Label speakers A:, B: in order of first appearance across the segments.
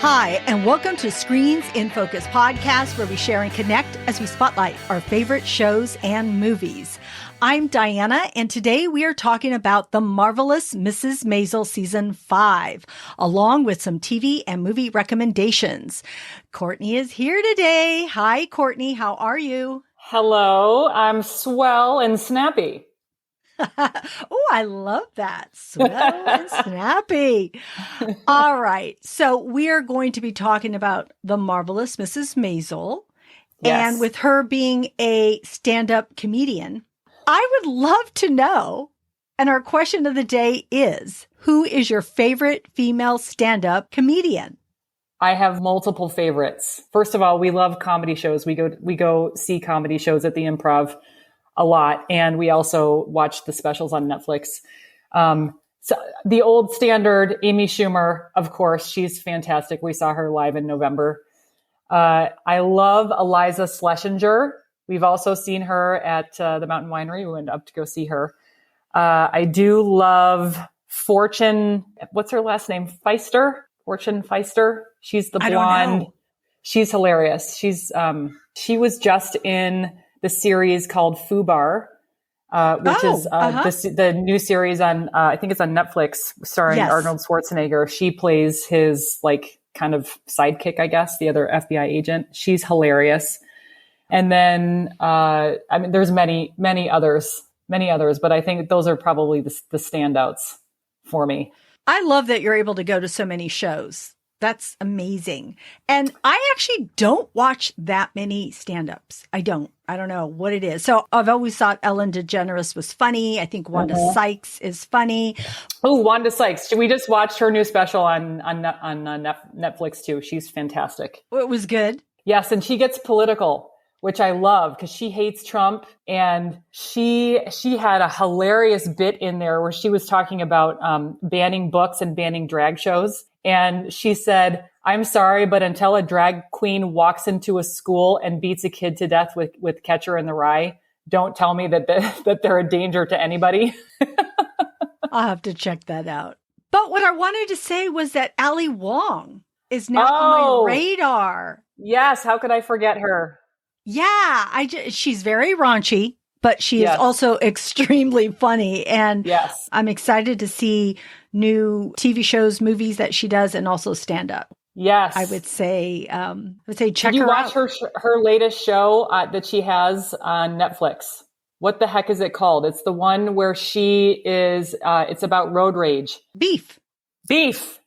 A: Hi, and welcome to Screens in Focus podcast, where we share and connect as we spotlight our favorite shows and movies. I'm Diana, and today we are talking about The Marvelous Mrs. Maisel Season 5, along with some TV and movie recommendations. Courtney is here today. Hi, Courtney. How are you?
B: Hello. I'm swell and snappy.
A: Oh, I love that. Swell and snappy. All right. So we are going to be talking about The Marvelous Mrs. Maisel.
B: Yes.
A: And with her being a stand-up comedian, I would love to know, and our question of the day is, who is your favorite female stand-up comedian?
B: I have multiple favorites. First of all, we love comedy shows. We go see comedy shows at the Improv a lot. And we also watch the specials on Netflix. So the old standard, Amy Schumer, of course, she's fantastic. We saw her live in November. I love Eliza Schlesinger. We've also seen her at the Mountain Winery. We went up to go see her. I do love Fortune. What's her last name? Fortune Feister. She's the blonde. She's hilarious. She was just in the series called Fubar, which is the new series on, I think it's on Netflix, starring Arnold Schwarzenegger. She plays his kind of sidekick, I guess, the other FBI agent. She's hilarious. And then, there's many others, but I think those are probably the standouts for me.
A: I love that you're able to go to so many shows. That's amazing. And I actually don't watch that many stand-ups. I don't know what it is. So I've always thought Ellen DeGeneres was funny. I think Wanda Sykes is funny.
B: Oh, Wanda Sykes. We just watched her new special on Netflix too. She's fantastic.
A: It was good.
B: Yes. And she gets political, which I love because she hates Trump. And she had a hilarious bit in there where she was talking about banning books and banning drag shows. And she said, "I'm sorry, but until a drag queen walks into a school and beats a kid to death with Catcher in the Rye, don't tell me that they're a danger to anybody."
A: I'll have to check that out. But what I wanted to say was that Ali Wong is now on my radar.
B: Yes. How could I forget her?
A: Yeah. She's very raunchy, but she is also extremely funny. And I'm excited to see new TV shows, movies that she does, and also stand up.
B: Yes.
A: I would say check her out.
B: Did you watch her latest show that she has on Netflix? What the heck is it called? It's the one where she is, it's about road rage.
A: Beef.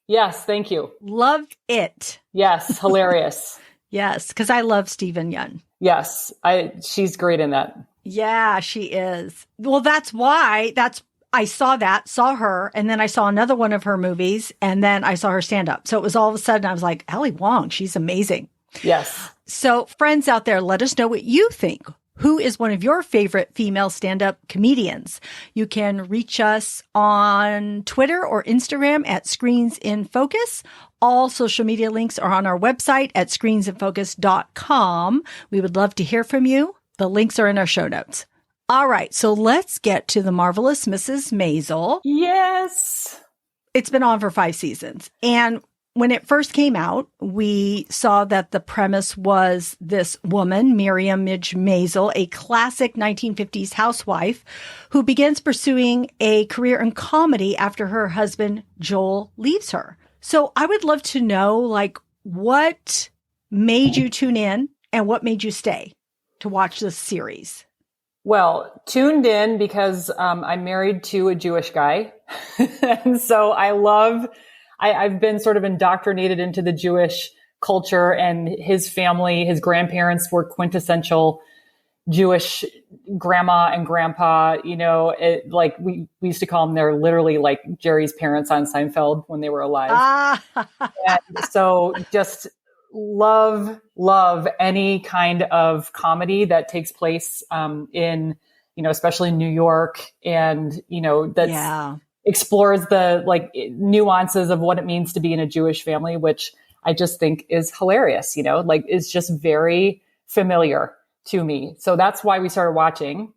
B: Yes. Thank you.
A: Loved it.
B: Yes. Hilarious.
A: Yes. Because I love Steven Yeun.
B: Yes. She's great in that.
A: Yeah, she is. Well, that's why I saw her, and then I saw another one of her movies, and then I saw her stand up. So it was all of a sudden I was like, Ali Wong, she's amazing.
B: Yes.
A: So friends out there, let us know what you think. Who is one of your favorite female stand-up comedians? You can reach us on Twitter or Instagram at Screens in Focus. All social media links are on our website at screensinfocus.com. We would love to hear from you. The links are in our show notes. All right, so let's get to The Marvelous Mrs. Maisel.
B: Yes.
A: It's been on for 5 seasons. And when it first came out, we saw that the premise was this woman, Midge Maisel, a classic 1950s housewife who begins pursuing a career in comedy after her husband, Joel, leaves her. So I would love to know, what made you tune in and what made you stay to watch this series?
B: Well, tuned in because I'm married to a Jewish guy. And so I've been sort of indoctrinated into the Jewish culture, and his family, his grandparents were quintessential Jewish grandma and grandpa. We used to call them, they're literally like Jerry's parents on Seinfeld when they were alive. And so just love any kind of comedy that takes place in, especially New York, and, that's explores the nuances of what it means to be in a Jewish family, which I just think is hilarious, it's just very familiar to me. So that's why we started watching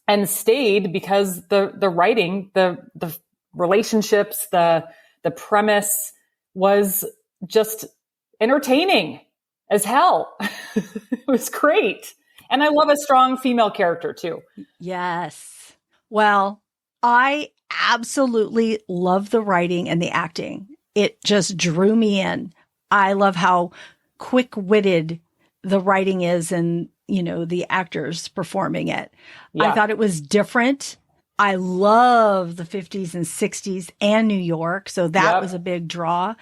B: and stayed, because the writing, the relationships, the premise was just entertaining as hell. It was great. And I love a strong female character too.
A: Yes. Well, I absolutely love the writing and the acting. It just drew me in. I love how quick-witted the writing is and, the actors performing it.
B: Yeah.
A: I thought it was different. I love the 50s and 60s and New York. So that was a big draw.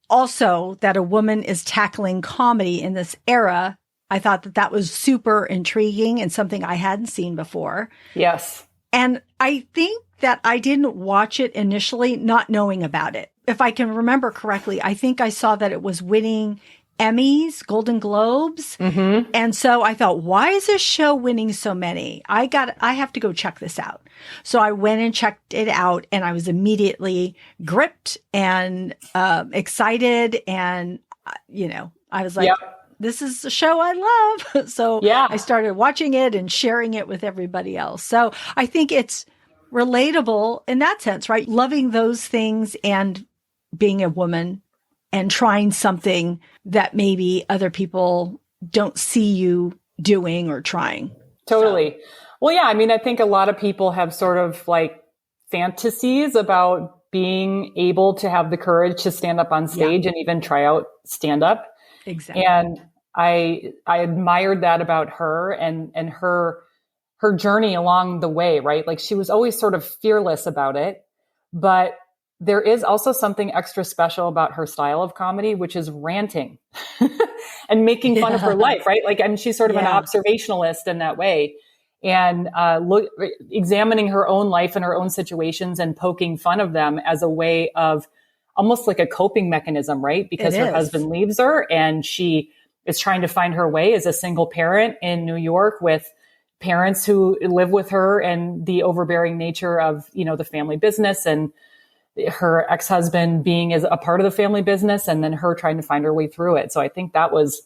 A: Also, that a woman is tackling comedy in this era. I thought that was super intriguing and something I hadn't seen before.
B: Yes.
A: And I think that I didn't watch it initially not knowing about it. If I can remember correctly, I think I saw that it was winning Emmys, Golden Globes. Mm-hmm. And so I thought, why is this show winning so many? I have to go check this out. So I went and checked it out and I was immediately gripped and excited. And, I was like, this is a show I love. So I started watching it and sharing it with everybody else. So I think it's relatable in that sense, right? Loving those things and being a woman and trying something that maybe other people don't see you doing or trying.
B: Totally. So. Well, yeah. I mean, I think a lot of people have sort of like fantasies about being able to have the courage to stand up on stage and even try out stand up.
A: Exactly.
B: And I admired that about her and her journey along the way, right? Like she was always sort of fearless about it, but there is also something extra special about her style of comedy, which is ranting and making fun of her life, right? Like, I mean, she's sort of an observationalist in that way, and examining her own life and her own situations and poking fun of them as a way of almost like a coping mechanism, right? Because her husband leaves her and she is trying to find her way as a single parent in New York with parents who live with her and the overbearing nature of, the family business and her ex-husband being as a part of the family business and then her trying to find her way through it. So I think that was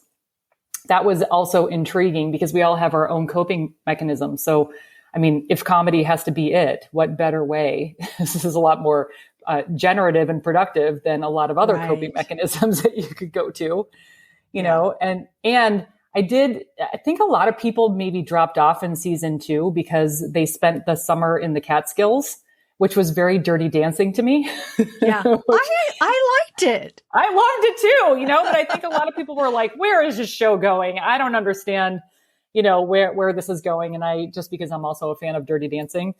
B: also intriguing because we all have our own coping mechanisms. So, I mean, if comedy has to be it, what better way? This is a lot more generative and productive than a lot of other coping mechanisms that you could go to, you know, and I think a lot of people maybe dropped off in season 2 because they spent the summer in the Catskills, which was very Dirty Dancing to me.
A: Yeah. I liked it.
B: I loved it too, but I think a lot of people were like, where is this show going? I don't understand, where this is going. And I, just because I'm also a fan of Dirty Dancing,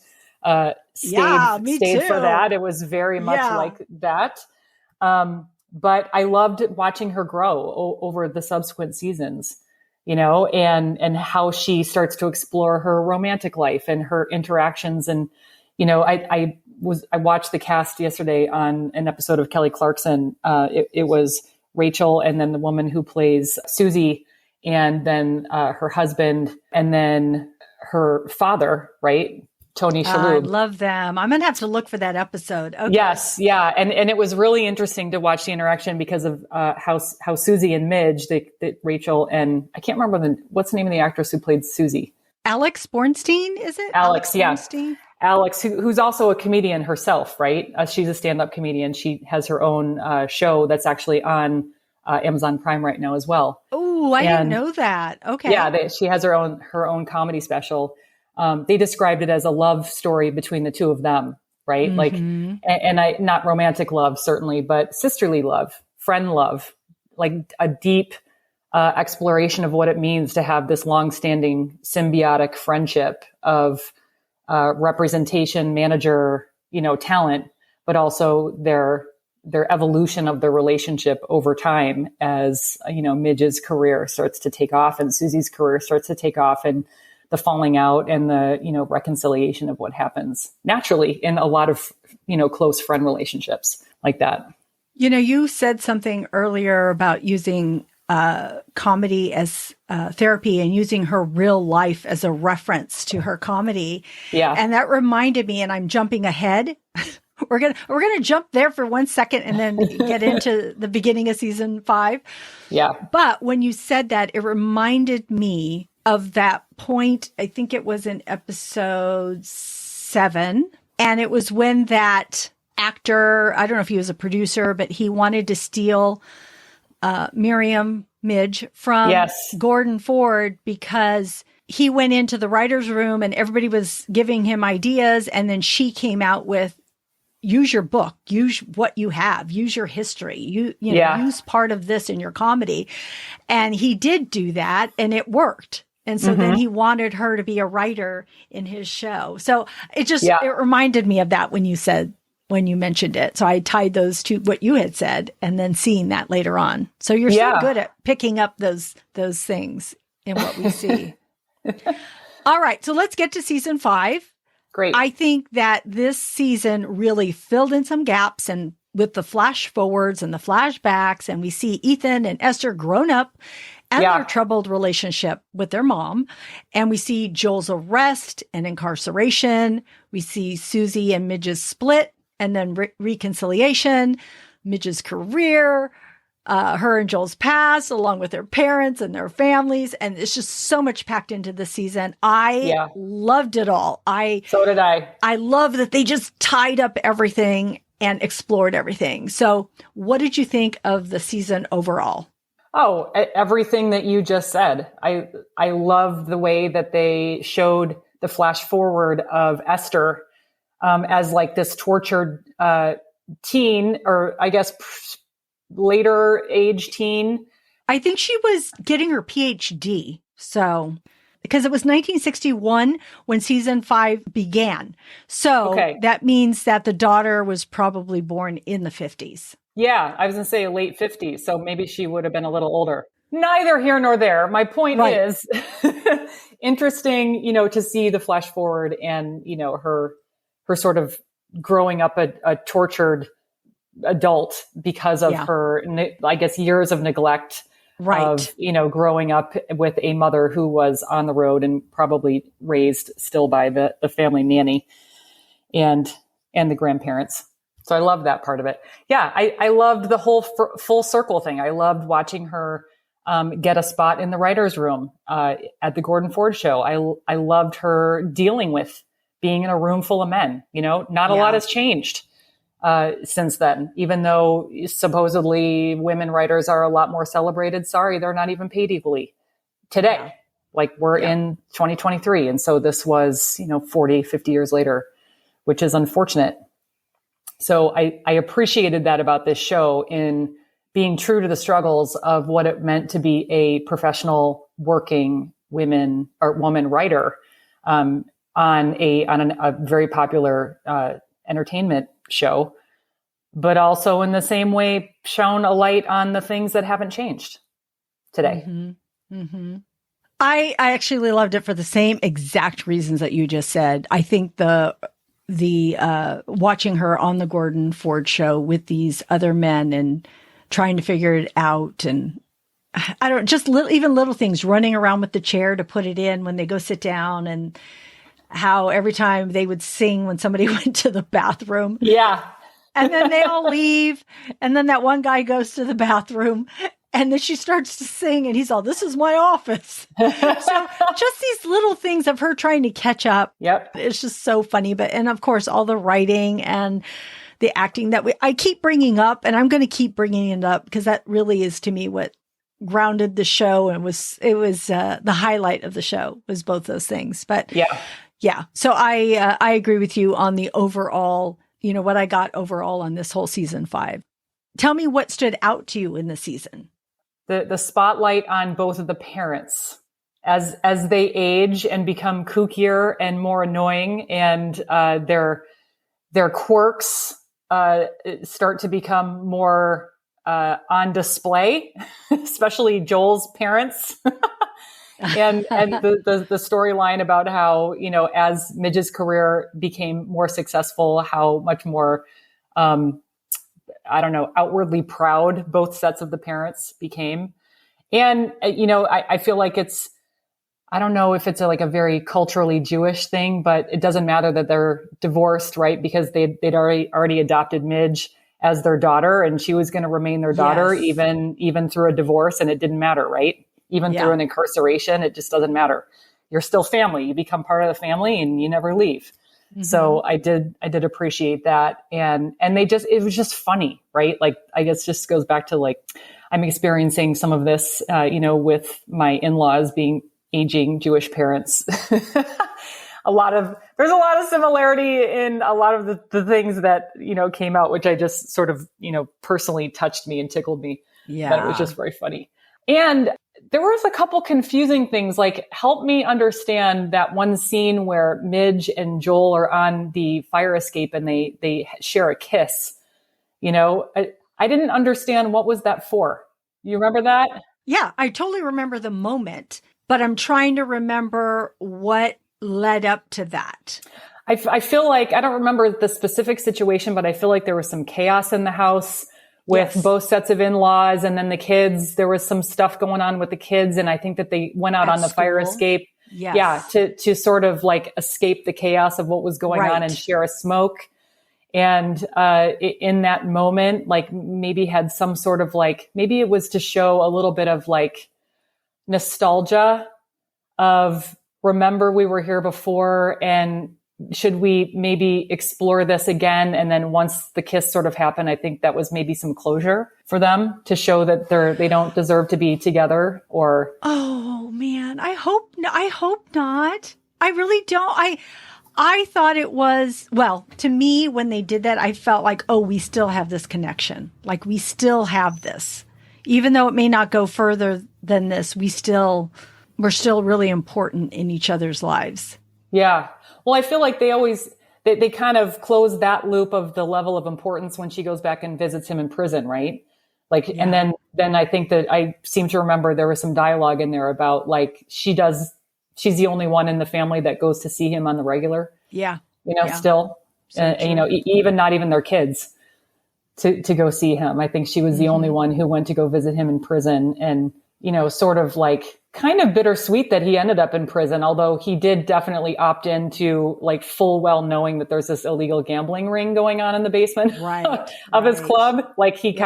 B: stayed for that. It was very much like that. But I loved watching her grow over the subsequent seasons, and how she starts to explore her romantic life and her interactions. And, I watched the cast yesterday on an episode of Kelly Clarkson. It was Rachel and then the woman who plays Susie and then her husband and then her father, right? Tony Shalhoub.
A: I love them. I'm going to have to look for that episode. Okay.
B: Yes. Yeah. And it was really interesting to watch the interaction because of how Susie and Midge, Rachel and I can't remember what's the name of the actress who played Susie?
A: Alex Bornstein, is it?
B: Alex Bornstein? Alex, who's also a comedian herself, right? She's a stand-up comedian. She has her own show that's actually on Amazon Prime right now as well.
A: Oh, I didn't know that. Okay.
B: Yeah, she has her own comedy special. They described it as a love story between the two of them, right? Mm-hmm. Like, and not romantic love, certainly, but sisterly love, friend love, like a deep exploration of what it means to have this long-standing symbiotic friendship of representation, manager, talent, but also their evolution of the relationship over time as, Midge's career starts to take off and Susie's career starts to take off and the falling out and the, reconciliation of what happens naturally in a lot of, close friend relationships like that.
A: You said something earlier about using comedy as therapy and using her real life as a reference to her comedy.
B: Yeah.
A: And that reminded me, and I'm jumping ahead. We're gonna jump there for 1 second and then get into the beginning of season 5.
B: Yeah.
A: But when you said that, it reminded me of that point. I think it was in episode 7. And it was when that actor, I don't know if he was a producer, but he wanted to steal Miriam Midge from
B: Yes.
A: Gordon Ford, because he went into the writer's room and everybody was giving him ideas. And then she came out with, use your book, use what you have, use your history, you know, use part of this in your comedy. And he did do that and it worked. And so then he wanted her to be a writer in his show. So it just, it reminded me of that when you mentioned it. So I tied those to what you had said and then seeing that later on. So you're so good at picking up those things in what we see. All right. So let's get to season 5.
B: Great.
A: I think that this season really filled in some gaps, and with the flash forwards and the flashbacks, and we see Ethan and Esther grown up and their troubled relationship with their mom. And we see Joel's arrest and incarceration. We see Susie and Midge's split and then reconciliation, Midge's career, her and Joel's past, along with their parents and their families. And it's just so much packed into the season. I loved it all.
B: So did I.
A: I love that they just tied up everything and explored everything. So what did you think of the season overall?
B: Oh, everything that you just said. I love the way that they showed the flash forward of Esther as like this tortured teen, or I guess later age teen.
A: I think she was getting her PhD. So, because it was 1961 when season 5 began. So that means that the daughter was probably born in the 50s.
B: Yeah, I was going to say late 50s. So maybe she would have been a little older. Neither here nor there. My point is interesting, you know, to see the flash forward and, you know, her sort of growing up a tortured adult because of her, I guess, years of neglect of, you know, growing up with a mother who was on the road and probably raised still by the family nanny and the grandparents. So I love that part of it. Yeah, I loved the whole full circle thing. I loved watching her get a spot in the writer's room at the Gordon Ford show. I loved her dealing with being in a room full of men. You know, not a lot has changed since then, even though supposedly women writers are a lot more celebrated. Sorry, they're not even paid equally today. Yeah. Like we're in 2023. And so this was, you know, 40, 50 years later, which is unfortunate. So I appreciated that about this show in being true to the struggles of what it meant to be a professional working woman writer on a very popular entertainment show, but also in the same way shone a light on the things that haven't changed today. Mm-hmm. Mm-hmm.
A: I actually loved it for the same exact reasons that you just said. I think the watching her on the Gordon Ford show with these other men and trying to figure it out, and I don't just even little things, running around with the chair to put it in when they go sit down, and how every time they would sing when somebody went to the bathroom. Yeah. And then they all leave. And then that one guy goes to the bathroom and then she starts to sing and he's all, "This is my office." So just these little things of her trying to catch up. Yep. It's just so funny. And of course, all the writing and the acting that I keep bringing up, and I'm going to keep bringing it up because that really is to me what grounded the show. And it was the highlight of the show was both those things. But yeah. So I agree with you on the overall, you know, what I got overall on this whole season 5. Tell me what stood out to you in the season.
B: The spotlight on both of the parents as they age and become kookier and more annoying, and their quirks start to become more on display, especially Joel's parents. and the storyline about how, you know, as Midge's career became more successful, how much more, outwardly proud both sets of the parents became. And, you know, I feel like I don't know if it's like a very culturally Jewish thing, but it doesn't matter that they're divorced, right? Because they'd already adopted Midge as their daughter, and she was going to remain their daughter even through a divorce, and it didn't matter, right? Even through an incarceration, it just doesn't matter. You're still family. You become part of the family and you never leave. So I did appreciate that. And it was just funny, right? Like, I guess just goes back to like, I'm experiencing some of this, with my in-laws being aging Jewish parents. There's a lot of similarity in a lot of the things that, came out, which I just sort of, personally touched me and tickled me.
A: Yeah.
B: But it was just very funny. And there was a couple confusing things, like help me understand that one scene where Midge and Joel are on the fire escape and they share a kiss. I didn't understand what was that for. You remember that?
A: Yeah, I totally remember the moment, but I'm trying to remember what led up to that.
B: I feel like, I don't remember the specific situation, but I feel like there was some chaos in the house with both sets of in-laws, and then the kids, there was some stuff going on with the kids. And I think that they went out on the fire escape.
A: Yes.
B: Yeah. To sort of like escape the chaos of what was going on and share a smoke. And, in that moment, like maybe had some sort of like, maybe it was to show a little bit of like nostalgia of, remember we were here before, and should we maybe explore this again? And then once the kiss sort of happened, I think that was maybe some closure for them to show that they don't deserve to be together. Or
A: oh man, I hope not. I really don't. I thought it was, well, to me, when they did that, I felt like, oh, we still have this connection. Like we still have this, even though it may not go further than this. We're still really important in each other's lives.
B: Yeah. Well, I feel like they kind of close that loop of the level of importance when she goes back and visits him in prison, right? Like, and then I think that I seem to remember there was some dialogue in there about like, she's the only one in the family that goes to see him on the regular.
A: Yeah.
B: Still,
A: So
B: even not even their kids to go see him. I think she was the only one who went to go visit him in prison, and, sort of like kind of bittersweet that he ended up in prison, although he did definitely opt into like full well knowing that there's this illegal gambling ring going on in the basement of his club. Like he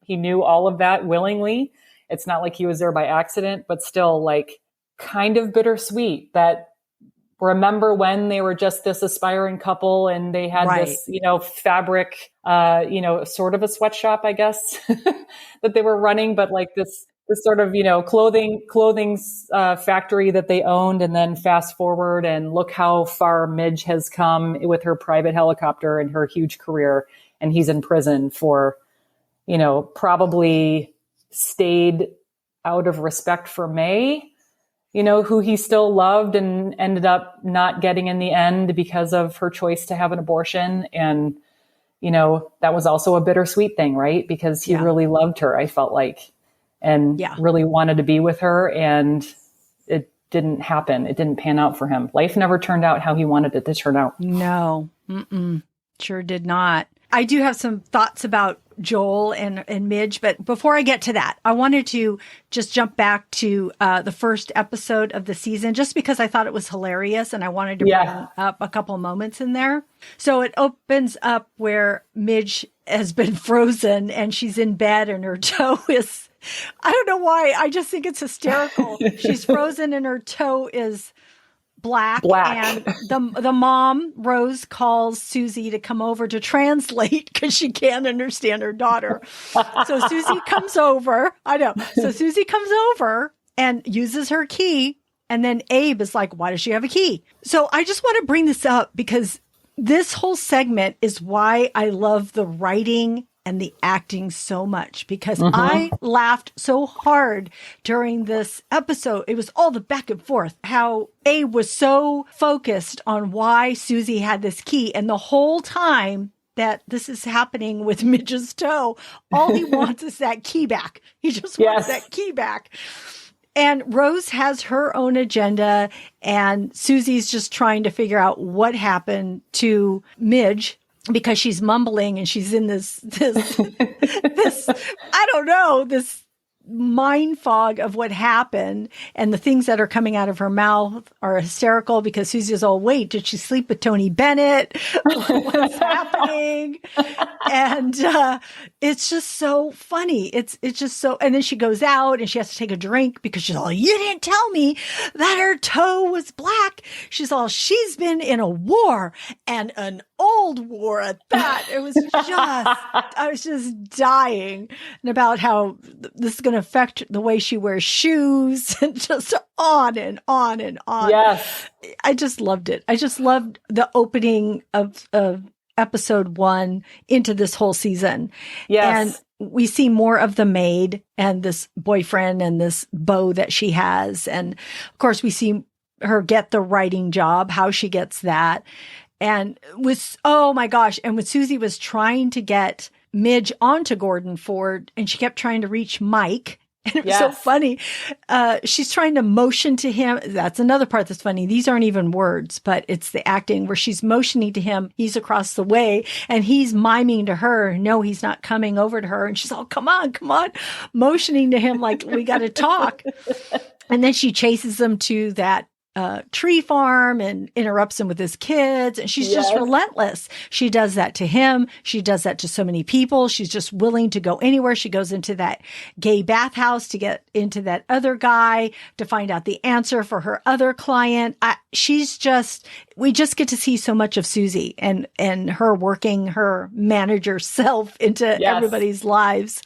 B: he knew all of that willingly. It's not like he was there by accident, but still like kind of bittersweet that, remember when they were just this aspiring couple and they had this, fabric, sort of a sweatshop, I guess, that they were running, but like this sort of, clothing factory that they owned. And then fast forward and look how far Midge has come with her private helicopter and her huge career. And he's in prison for, probably stayed out of respect for May, who he still loved and ended up not getting in the end because of her choice to have an abortion. And, that was also a bittersweet thing, right? Because he really loved her, I felt like, and really wanted to be with her. And it didn't happen. It didn't pan out for him. Life never turned out how he wanted it to turn out.
A: No, sure did not. I do have some thoughts about Joel and Midge, but before I get to that, I wanted to just jump back to the first episode of the season, just because I thought it was hilarious and I wanted to bring up a couple moments in there. So it opens up where Midge has been frozen and she's in bed and her toe is, I don't know why, I just think it's hysterical. She's frozen and her toe is black. And the mom, Rose, calls Susie to come over to translate because she can't understand her daughter. So Susie comes over. So Susie comes over and uses her key. And then Abe is like, why does she have a key? So I just want to bring this up because this whole segment is why I love the writing and the acting so much, because I laughed so hard during this episode. It was all the back and forth, how Abe was so focused on why Susie had this key. And the whole time that this is happening with Midge's toe, all he wants is that key back. He just wants that key back. And Rose has her own agenda, and Susie's just trying to figure out what happened to Midge, because she's mumbling and she's in this I don't know, this mind fog of what happened, and the things that are coming out of her mouth are hysterical because Susie's all, wait, did she sleep with Tony Bennett? What's happening? And it's just so funny. It's just so, and then she goes out and she has to take a drink because she's all, you didn't tell me that her toe was black. She's all, she's been in a war, and an old war at that. It was just, I was just dying, and about how this is going to affect the way she wears shoes, and just on and on and on.
B: Yes.
A: I just loved it. I just loved the opening of episode 1 into this whole season.
B: Yes.
A: And we see more of the maid and this boyfriend and this beau that she has. And of course, we see her get the writing job, how she gets that. And with, oh my gosh. And when Susie was trying to get Midge onto Gordon Ford, and she kept trying to reach Mike. And it was so funny. She's trying to motion to him. That's another part that's funny. These aren't even words, but it's the acting where she's motioning to him. He's across the way, and he's miming to her. No, he's not coming over to her. And she's all, come on, motioning to him like, we got to talk. And then she chases him to that tree farm and interrupts him with his kids. And she's just relentless. She does that to him. She does that to so many people. She's just willing to go anywhere. She goes into that gay bathhouse to get into that other guy to find out the answer for her other client. We just get to see so much of Susie and her working her manager self into everybody's lives,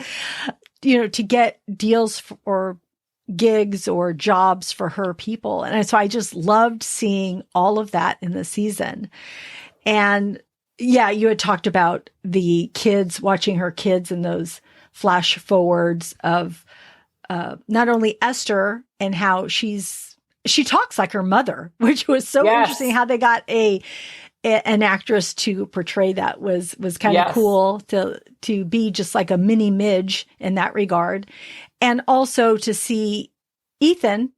A: to get deals or gigs or jobs for her people. And so I just loved seeing all of that in the season. And yeah, you had talked about the kids, watching her kids in those flash forwards of not only Esther and how she talks like her mother, which was so interesting. How they got an actress to portray that was kind of cool to be just like a mini Midge in that regard. And also to see Ethan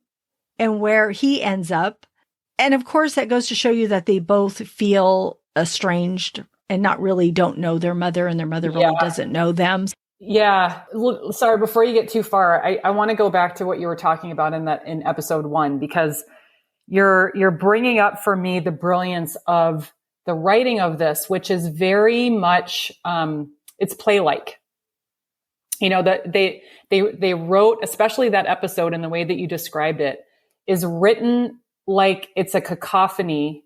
A: and where he ends up. And of course, that goes to show you that they both feel estranged and don't know their mother, and their mother really doesn't know them.
B: Yeah. Look, sorry, before you get too far, I want to go back to what you were talking about in episode 1, because you're bringing up for me the brilliance of the writing of this, which is very much, it's play-like. That they wrote, especially that episode, and the way that you described it is written like it's a cacophony.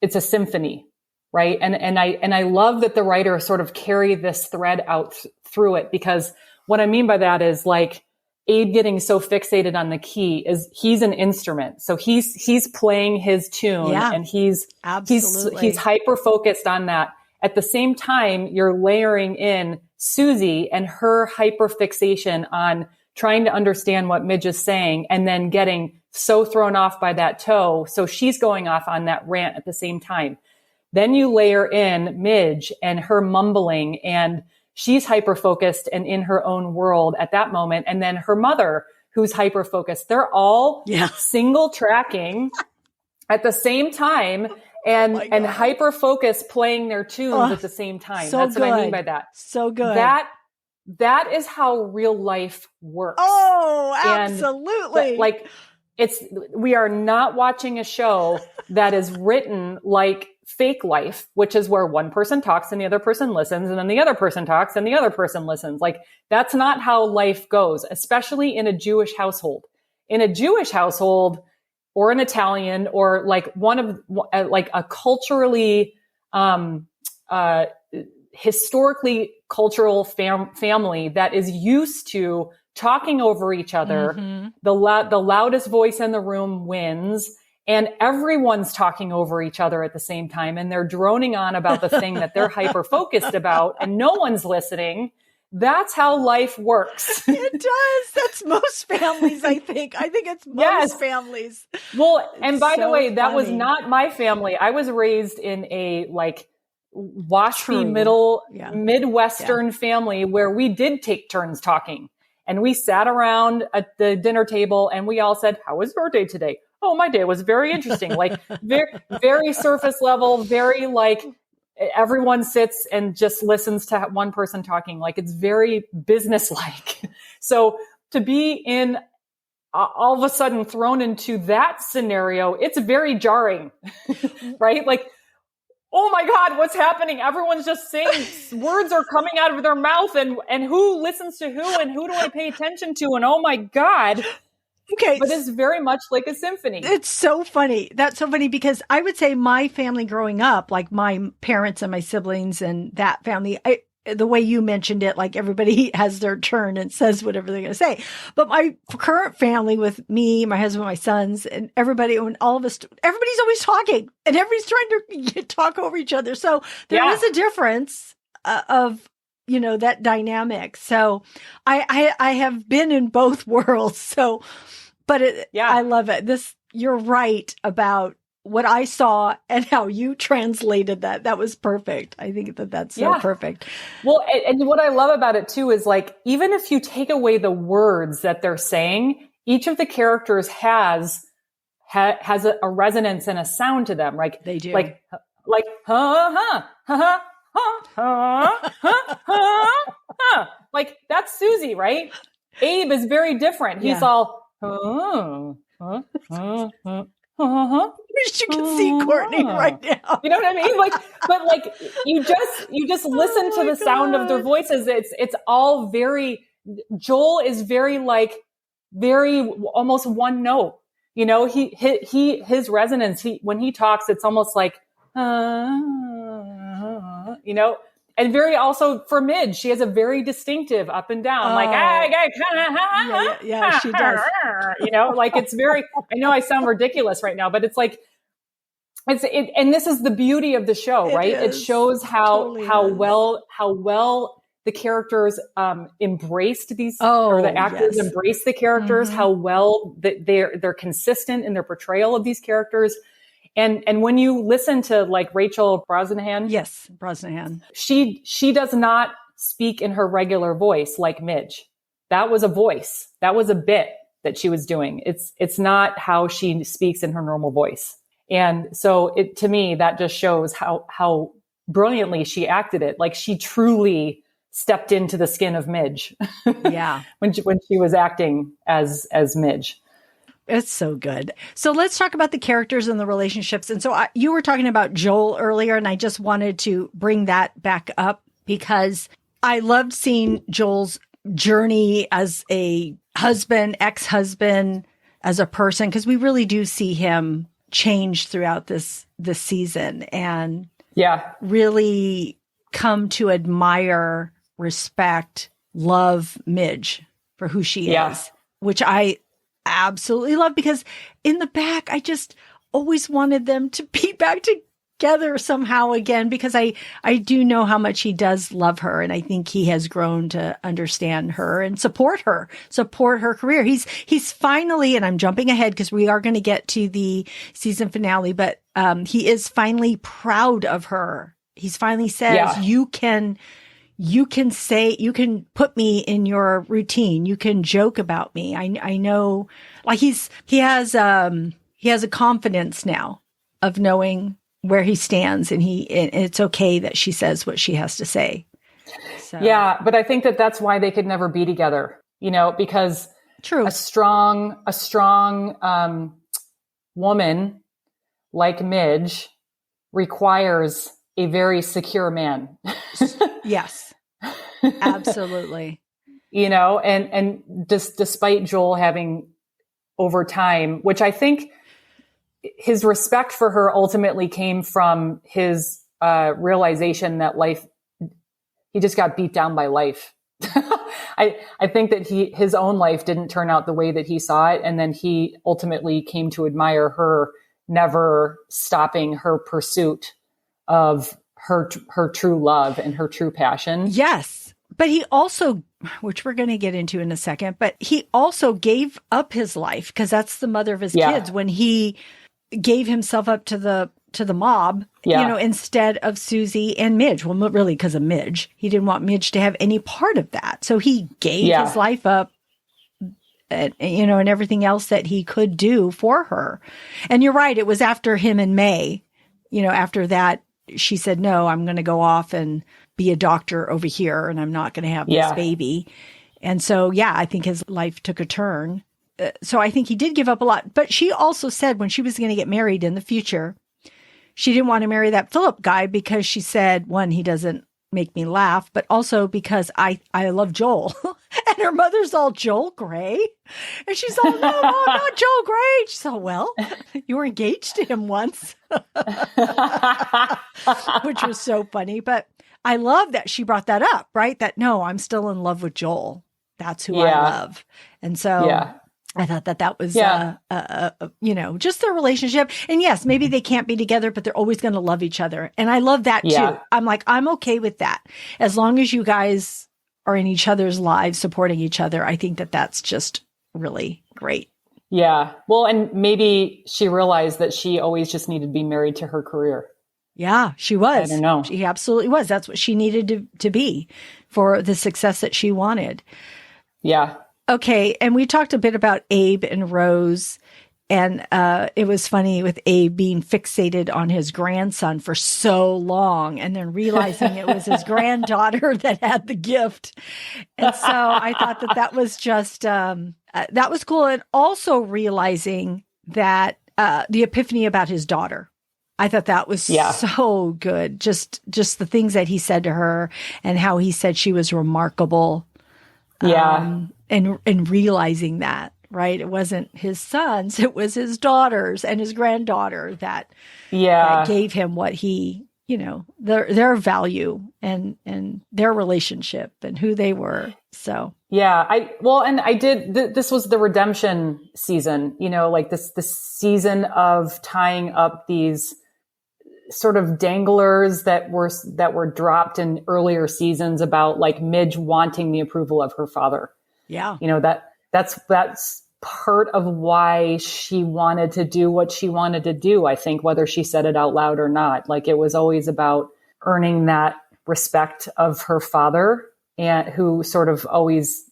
B: It's a symphony, right? And I love that the writer sort of carry this thread out through it, because what I mean by that is like Abe getting so fixated on the key is he's an instrument. So he's playing his tune and he's hyper focused on that. At the same time, you're layering in Susie and her hyperfixation on trying to understand what Midge is saying, and then getting so thrown off by that toe. So she's going off on that rant at the same time. Then you layer in Midge and her mumbling, and she's hyper-focused and in her own world at that moment. And then her mother, who's hyper-focused. They're all single tracking at the same time. And hyper-focus playing their tunes at the same time.
A: So
B: That's
A: good.
B: what I mean by that.
A: So good.
B: That is how real life works.
A: Oh, absolutely.
B: We are not watching a show that is written like fake life, which is where one person talks and the other person listens, and then the other person talks and the other person listens. Like, that's not how life goes, especially in a Jewish household. In a Jewish household, or an Italian, or like like a culturally, historically cultural family that is used to talking over each other. Mm-hmm. The loudest voice in the room wins, and everyone's talking over each other at the same time, and they're droning on about the thing that they're hyper focused about, and no one's listening. That's how life works.
A: It does. That's most families, I think. I think it's most families.
B: Well, and by the way, that was not my family. I was raised in a waspy Midwestern family where we did take turns talking. And we sat around at the dinner table and we all said, "How was your day today?" "Oh, my day was very interesting." Very, very surface level, very everyone sits and just listens to one person talking. It's very businesslike. So to be in all of a sudden thrown into that scenario, it's very jarring, right? Like, oh my God, what's happening? Everyone's just saying words are coming out of their mouth and who listens to who and who do I pay attention to? And oh my God.
A: Okay.
B: But it's very much like a symphony.
A: It's so funny. That's so funny because I would say my family growing up, like my parents and my siblings and that family, the way you mentioned it, like everybody has their turn and says whatever they're going to say. But my current family with me, my husband, my sons, and everybody, and all of us, everybody's always talking and everybody's trying to talk over each other. So there is a difference of, you know, that dynamic. So I have been in both worlds. So, but I love it. You're right about what I saw and how you translated that. That was perfect. I think that's so perfect.
B: Well, and what I love about it too is like, even if you take away the words that they're saying, each of the characters has a resonance and a sound to them. Like
A: they do.
B: Like, ha, ha, ha, ha, ha, ha, ha, ha. Like that's Susie, right? Abe is very different. He's all,
A: wish you could see Courtney right now.
B: You know what I mean? Like, but like you just listen to the sound of their voices. It's all very, Joel is very almost one note. You know, his resonance, when he talks, it's almost like, you know, and very also for Midge, she has a very distinctive up and down,
A: yeah, she does.
B: You know, like it's very, I know I sound ridiculous right now, but it's like, and this is the beauty of the show, right? It shows how well the characters embraced these, or the actors embrace the characters, how well they're consistent in their portrayal of these characters. And when you listen to like Rachel Brosnahan,
A: Brosnahan,
B: she does not speak in her regular voice like Midge. That was a voice. That was a bit that she was doing. It's not how she speaks in her normal voice. And so to me, that just shows how brilliantly she acted it. Like she truly stepped into the skin of Midge.
A: Yeah.
B: when she was acting as Midge.
A: It's so good. So let's talk about the characters and the relationships. And so you were talking about Joel earlier, and I just wanted to bring that back up because I loved seeing Joel's journey as a husband, ex-husband, as a person, because we really do see him change throughout this season and really come to admire, respect, love Midge for who she is, which I absolutely love, because in the back, I just always wanted them to be back together somehow again, because I do know how much he does love her. And I think he has grown to understand her and support her career. He's finally, and I'm jumping ahead because we are going to get to the season finale, but he is finally proud of her. He's finally says, you can put me in your routine. You can joke about me. I know, like he has a confidence now of knowing where he stands, and it's okay that she says what she has to say. So.
B: Yeah. But I think that's why they could never be together, you know, because a strong woman like Midge requires a very secure man.
A: Yes, absolutely.
B: You know, and despite Joel having over time, which I think his respect for her ultimately came from his realization that he just got beat down by life. I think that his own life didn't turn out the way that he saw it. And then he ultimately came to admire her never stopping her pursuit of her true love and her true passion.
A: Yes. But he also, which we're going to get into in a second, but he also gave up his life, because that's the mother of his kids, when he gave himself up to the mob, you know, instead of Susie and Midge. Well, really because of Midge. He didn't want Midge to have any part of that. So he gave his life up, you know, and everything else that he could do for her. And you're right. It was after him and May, you know, after that, she said, no, I'm going to go off and be a doctor over here, and I'm not going to have this baby. And so, yeah, I think his life took a turn. So I think he did give up a lot. But she also said when she was going to get married in the future, she didn't want to marry that Philip guy because she said, one, he doesn't make me laugh, but also because I love Joel. And her mother's all, Joel Grey? And she's all, no, not Joel Grey. She's all, well, you were engaged to him once, which was so funny. But I love that she brought that up, right? That, no, I'm still in love with Joel. That's who I love. And so I thought that was, just their relationship. And yes, maybe they can't be together, but they're always going to love each other. And I love that too. I'm like, I'm okay with that. As long as you guys are in each other's lives, supporting each other, I think that's just really great.
B: Yeah. Well, and maybe she realized that she always just needed to be married to her career.
A: Yeah, she was.
B: I don't know.
A: She absolutely was. That's what she needed to be for the success that she wanted.
B: Yeah.
A: Okay. And we talked a bit about Abe and Rose. And it was funny with Abe being fixated on his grandson for so long and then realizing it was his granddaughter that had the gift. And so I thought that was just, that was cool. And also realizing that the epiphany about his daughter. I thought that was so good. Just the things that he said to her and how he said she was remarkable. And realizing that. Right. It wasn't his sons. It was his daughters and his granddaughter that gave him what he, their value and their relationship and who they were. So, this was the redemption season, like this season of tying up these sort of danglers that were dropped in earlier seasons about like Midge wanting the approval of her father. Yeah. That's part of why she wanted to do what she wanted to do, I think, whether she said it out loud or not. Like it was always about earning that respect of her father, and who sort of always,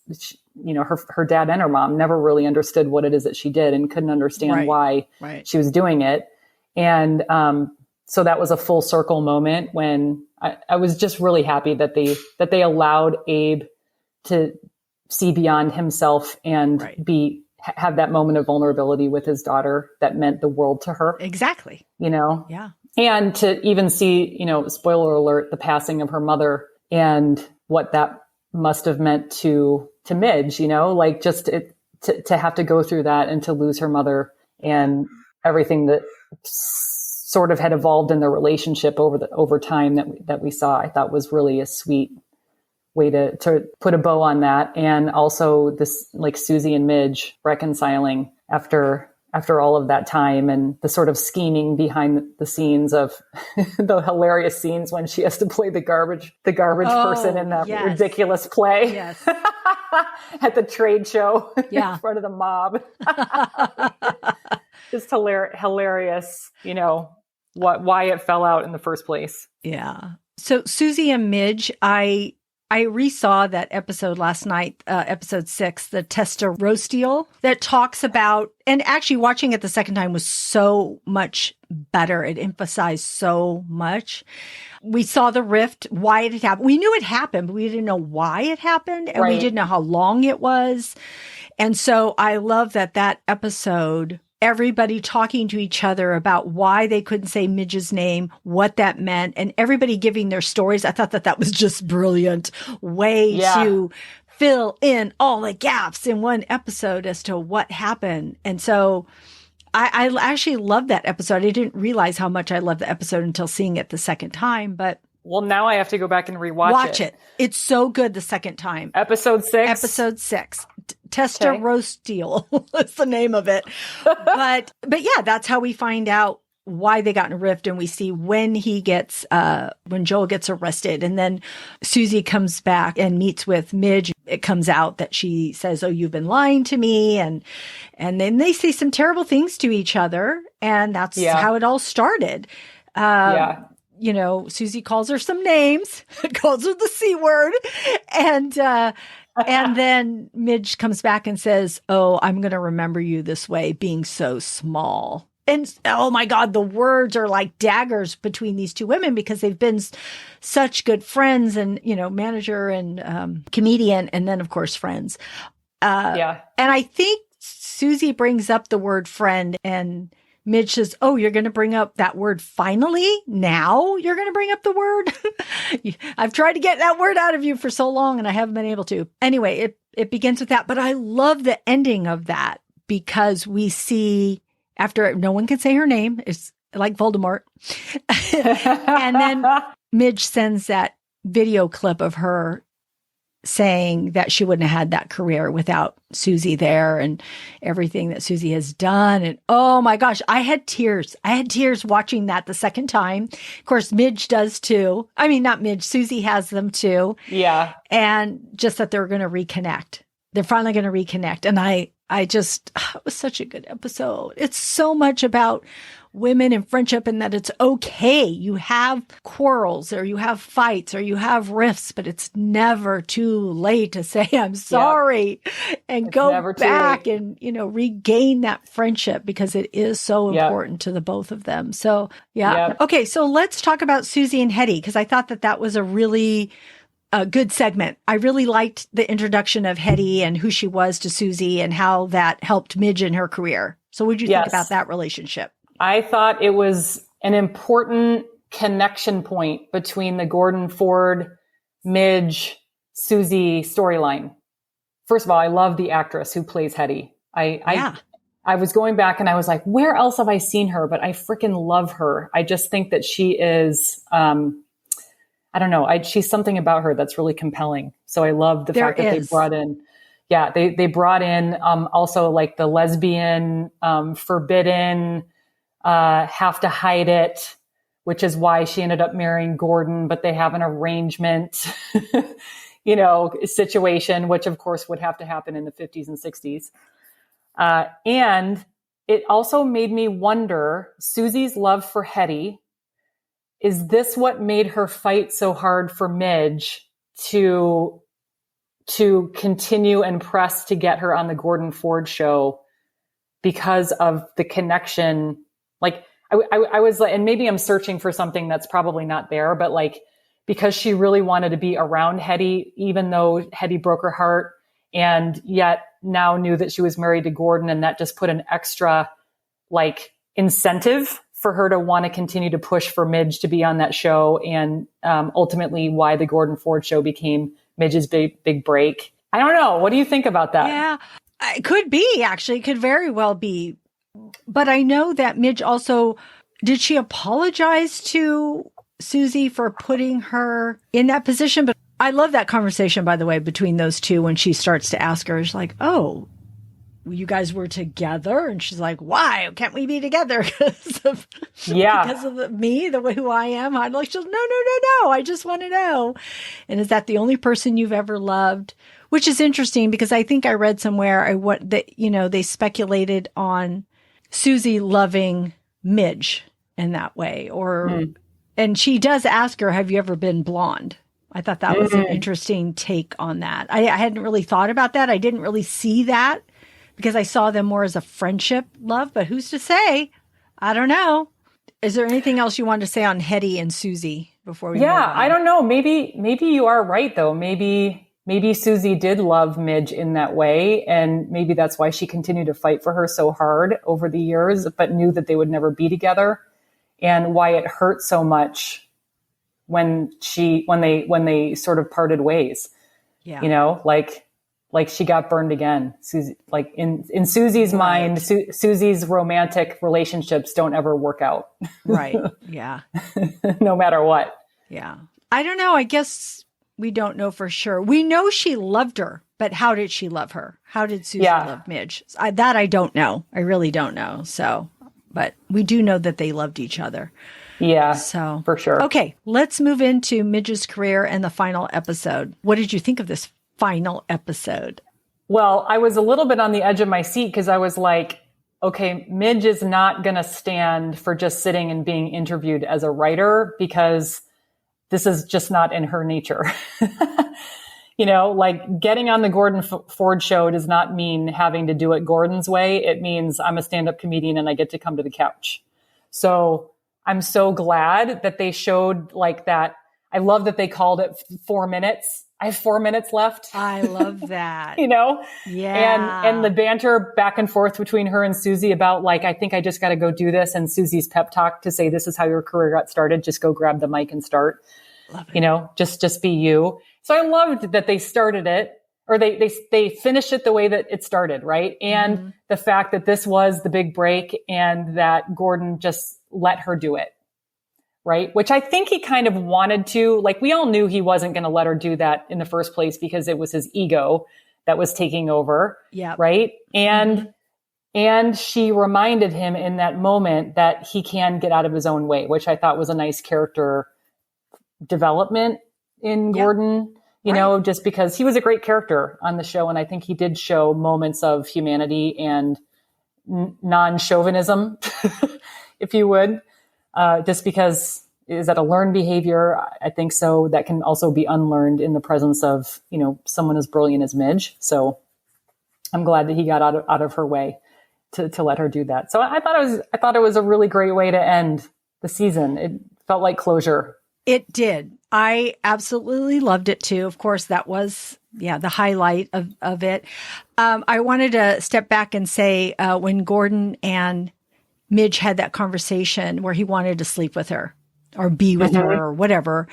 A: her dad and her mom never really understood what it is that she did and couldn't understand why she was doing it. And so that was a full circle moment when I was just really happy that they allowed Abe to see beyond himself and have that moment of vulnerability with his daughter that meant the world to her. Exactly.
B: Yeah. And to even see, spoiler alert, the passing of her mother and what that must have meant to Midge, like just to have to go through that and to lose her mother and everything that sort of had evolved in the relationship over time that we saw, I thought was really a sweet way to put a bow on that. And also this, like Susie and Midge reconciling after all of that time, and the sort of scheming behind the scenes of the hilarious scenes when she has to play the garbage person in that ridiculous play at the trade show in front of the mob. Just hilarious, why it fell out in the first place.
A: Yeah. So Susie and Midge, I resaw that episode last night, episode 6, the Testosterone, that talks about, and actually watching it the second time was so much better. It emphasized so much. We saw the rift, why it had happened. We knew it happened, but we didn't know why it happened, and we didn't know how long it was. And so I love that episode, everybody talking to each other about why they couldn't say Midge's name, what that meant, and everybody giving their stories. I thought that was just brilliant way to fill in all the gaps in one episode as to what happened. And so I actually loved that episode. I didn't realize how much I loved the episode until seeing it the second time, but
B: well, now I have to go back and rewatch it.
A: It's so good the second time.
B: Episode 6?
A: Episode 6. Testosterone is the name of it. But yeah, that's how we find out why they got in a rift, and we see when when Joel gets arrested, and then Susie comes back and meets with Midge. It comes out that she says, "Oh, you've been lying to me," and then they say some terrible things to each other, and that's how it all started. Susie calls her some names, calls her the C word, and then Midge comes back and says, "Oh, I'm going to remember you this way, being so small." And oh my God, the words are like daggers between these two women because they've been such good friends and, manager and comedian. And then, of course, friends. And I think Susie brings up the word friend and Midge says, oh, you're going to bring up that word finally? Now you're going to bring up the word? I've tried to get that word out of you for so long and I haven't been able to. Anyway, it begins with that. But I love the ending of that because we see after no one can say her name, it's like Voldemort. And then Midge sends that video clip of her saying that she wouldn't have had that career without Susie there and everything that Susie has done. And oh my gosh, I had tears. I had tears watching that the second time. Of course, Midge does too. I mean, not Midge, Susie has them too.
B: Yeah.
A: And just that they're going to reconnect. They're finally going to reconnect. And it was such a good episode. It's so much about women and friendship and that it's okay. You have quarrels or you have fights or you have rifts, but it's never too late to say, I'm sorry and go back and, regain that friendship because it is so important to the both of them. So, Okay. So let's talk about Susie and Hetty because I thought that was a really good segment. I really liked the introduction of Hetty and who she was to Susie and how that helped Midge in her career. So what did you think about that relationship?
B: I thought it was an important connection point between the Gordon Ford, Midge, Susie storyline. First of all, I love the actress who plays Hetty. I was going back and I was like, where else have I seen her? But I freaking love her. I just think that she is, I don't know. She's something about her that's really compelling. So I love the fact that they brought in, they brought in also like the lesbian, forbidden, have to hide it, which is why she ended up marrying Gordon, but they have an arrangement, situation, which of course would have to happen in the 50s and 60s. And it also made me wonder, Susie's love for Hetty, is this what made her fight so hard for Midge to continue and press to get her on the Gordon Ford show because of the connection? Like I was like, and maybe I'm searching for something that's probably not there, but like, because she really wanted to be around Hetty, even though Hetty broke her heart and yet now knew that she was married to Gordon. And that just put an extra like incentive for her to want to continue to push for Midge to be on that show. And ultimately why the Gordon Ford show became Midge's big break. I don't know. What do you think about that?
A: Yeah, it could be actually. It could very well be. But I know that Midge also, did she apologize to Susie for putting her in that position? But I love that conversation, by the way, between those two when she starts to ask her, she's like, oh, you guys were together? And she's like, why can't we be together? Because of me, the way who I am. I'm like, she's, no. I just want to know. And is that the only person you've ever loved? Which is interesting because I think I read somewhere they speculated on Susie loving Midge in that way, and she does ask her, have you ever been blonde? I thought that was an interesting take on that. I hadn't really thought about that. I didn't really see that because I saw them more as a friendship love, but who's to say? I don't know. Is there anything else you wanted to say on Hetty and Susie before we move on?
B: I don't know. Maybe you are right though. Maybe Susie did love Midge in that way. And maybe that's why she continued to fight for her so hard over the years, but knew that they would never be together. And why it hurt so much when they sort of parted ways, like she got burned again. Susie, like in Susie's mind, Susie's romantic relationships don't ever work out.
A: Right. Yeah.
B: No matter what.
A: Yeah. I don't know. I guess we don't know for sure. We know she loved her, but how did she love her? How did Susie love Midge? That I don't know. I really don't know. So, but we do know that they loved each other.
B: Yeah,
A: so
B: for sure.
A: Okay, let's move into Midge's career and the final episode. What did you think of this final episode?
B: Well, I was a little bit on the edge of my seat because I was like, okay, Midge is not going to stand for just sitting and being interviewed as a writer because this is just not in her nature. Like getting on the Gordon Ford show does not mean having to do it Gordon's way. It means I'm a stand-up comedian and I get to come to the couch. So I'm so glad that they showed like that. I love that they called it 4 minutes. I have 4 minutes left.
A: I love that.
B: Yeah. And the banter back and forth between her and Susie about like, I think I just got to go do this. And Susie's pep talk to say, this is how your career got started. Just go grab the mic and start, just be you. So I loved that they started it, or they finished it the way that it started. Right. And the fact that this was the big break and that Gordon just let her do it. Right. Which I think he kind of wanted to, like, we all knew he wasn't going to let her do that in the first place because it was his ego that was taking over. Yeah. Right. And she reminded him in that moment that he can get out of his own way, which I thought was a nice character development in Gordon, just because he was a great character on the show. And I think he did show moments of humanity and non-chauvinism, if you would. Just because, is that a learned behavior? I think so. That can also be unlearned in the presence of, someone as brilliant as Midge. So I'm glad that he got out of her way to let her do that. So I thought it was a really great way to end the season. It felt like closure. It
A: did. I absolutely loved it too. Of course, that was, the highlight of it. I wanted to step back and say, when Gordon and Midge had that conversation where he wanted to sleep with her or be with her or whatever.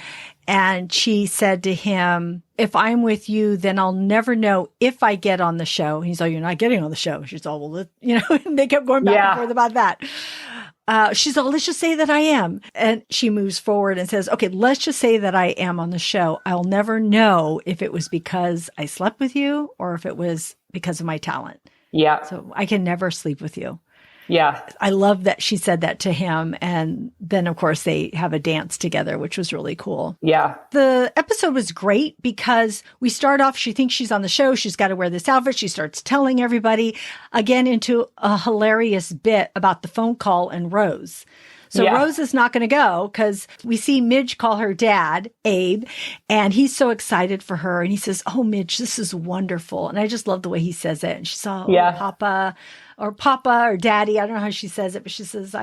A: And she said to him, if I'm with you, then I'll never know if I get on the show. He's like, you're not getting on the show. She's all, well, and they kept going back and forth about that. She's all, let's just say that I am. And she moves forward and says, okay, let's just say that I am on the show. I'll never know if it was because I slept with you or if it was because of my talent. Yeah. So I can never sleep with you. Yeah. I love that she said that to him. And then, of course, they have a dance together, which was really cool. Yeah. The episode was great because we start off, she thinks she's on the show. She's got to wear this outfit. She starts telling everybody again into a hilarious bit about the phone call and Rose. So Rose is not going to go because we see Midge call her dad, Abe, and he's so excited for her. And he says, oh, Midge, this is wonderful. And I just love the way he says it. And she's all, Papa or Daddy. I don't know how she says it, but she says,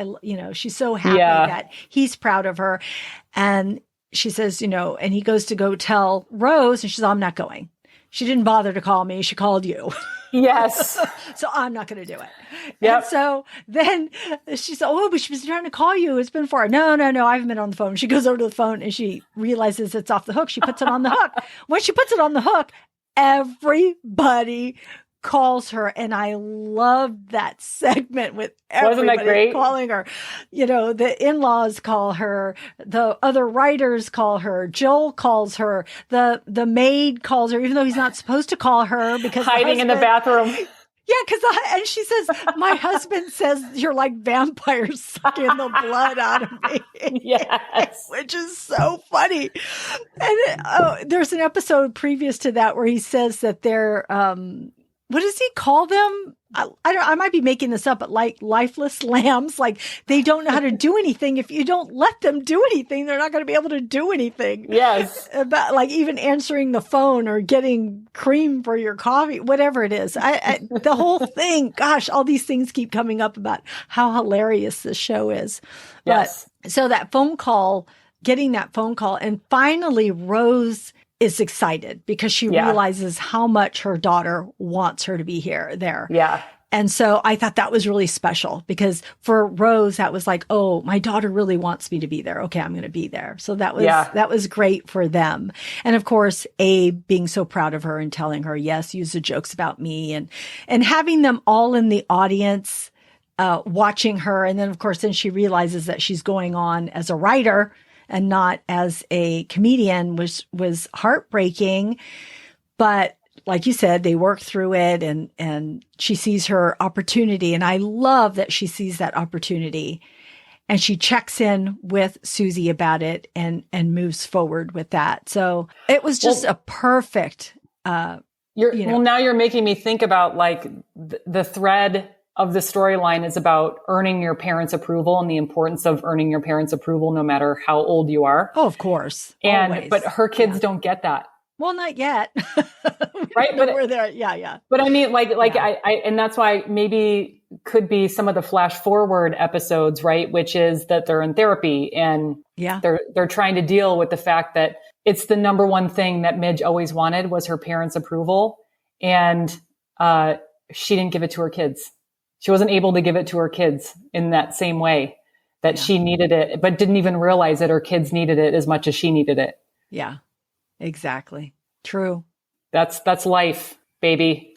A: she's so happy that he's proud of her. And she says, and he goes to go tell Rose, and she's, I'm not going. She didn't bother to call me. She called you. Yes. So I'm not going to do it. Yep. And so then she said, oh, but she was trying to call you. It's been 4 hours. No, I haven't been on the phone. She goes over to the phone and she realizes it's off the hook. She puts it on the hook. When she puts it on the hook, everybody calls her. And I loved that segment with everybody calling her. The in-laws call her, the other writers call her, Joel calls her, the maid calls her, even though he's not supposed to call her because
B: hiding in the bathroom.
A: Yeah, and she says, my husband says you're like vampires sucking the blood out of me. Yes. Which is so funny. And there's an episode previous to that where he says that they're, what does he call them? I might be making this up, but like lifeless lambs, like they don't know how to do anything. If you don't let them do anything, they're not going to be able to do anything. Yes. About like even answering the phone or getting cream for your coffee, whatever it is. The whole thing, gosh, all these things keep coming up about how hilarious this show is. Yes. But, so that phone call, getting that phone call, and finally Rose is excited because she realizes how much her daughter wants her to be there. Yeah. And so I thought that was really special because for Rose, that was like, oh, my daughter really wants me to be there. Okay, I'm going to be there. So that was great for them. And of course, Abe being so proud of her and telling her, yes, use the jokes about me, and having them all in the audience, watching her. And then of course, then she realizes that she's going on as a writer and not as a comedian was heartbreaking. But like you said, they work through it and she sees her opportunity. And I love that she sees that opportunity and she checks in with Susie about it and moves forward with that. So it was just a perfect, Well, now you're making me think about like the thread of the storyline is about earning your parents' approval and the importance of earning your parents' approval, no matter how old you are. Oh, of course. But her kids don't get that. Well, not yet.
B: Right. But
A: we're there. Yeah. Yeah.
B: But I mean,
A: Yeah.
B: and that's why maybe could be some of the flash forward episodes, right? Which is that they're in therapy and
A: Yeah.
B: they're trying to deal with the fact that it's the number one thing that Midge always wanted was her parents' approval. And, she didn't give it to her kids. She wasn't able to give it to her kids in that same way that she needed it, but didn't even realize that her kids needed it as much as she needed it.
A: Yeah, exactly. True.
B: That's life, baby.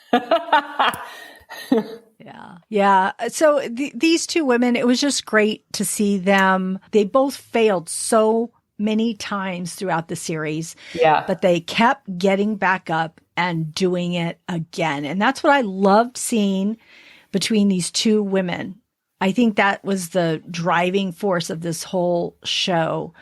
A: Yeah. Yeah. So these two women, it was just great to see them. They both failed so many times throughout the series.
B: Yeah.
A: But they kept getting back up and doing it again. And that's what I loved seeing between these two women. I think that was the driving force of this whole show.